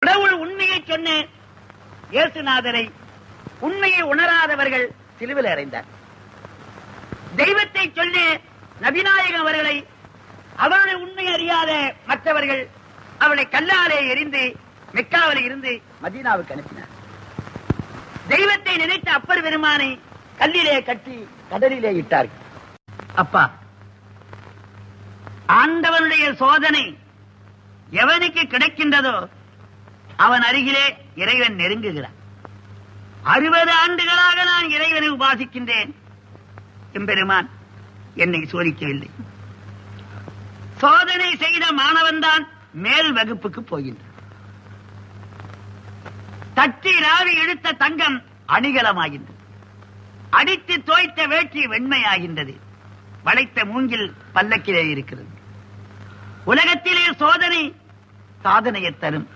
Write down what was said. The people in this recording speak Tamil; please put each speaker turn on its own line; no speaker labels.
கடவுள் உண்மையை சொன்ன இயேசுநாதரை உண்மையை உணராதவர்கள் சிலுவையில் அறைந்தார். தெய்வத்தை சொல்ல நபிநாயகம் அவர்களை அவருடைய உண்மை அறியாத மற்றவர்கள் அவளை கல்லாலே எரிந்து மெக்காவில் இருந்து மதீனாவுக்கு அனுப்பினார். தெய்வத்தை நினைத்த அப்பர் பெருமானை கல்லிலே கட்டி கடலிலே இட்டார்கள். அப்பா, ஆண்டவனுடைய சோதனை எவனுக்கு கிடைக்கின்றதோ அவன் அருகிலே இறைவன் நெருங்குகிறான். 60 ஆண்டுகளாக நான் இறைவனை உபாசிக்கின்றேன். எம்பெருமான் என்னை சோதிக்கவில்லை. சோதனை செய்த மாணவன் தான் மேல் வகுப்புக்கு போகின்றான். தட்டி ராவி எடுத்த தங்கம் அணிகலமாகின்றது. அடித்து தோய்த்த வேட்சி வெண்மையாகின்றது. வளைத்த மூங்கில் பல்லக்கிலே இருக்கிறது. உலகத்திலே சோதனை சாதனையை தரும்.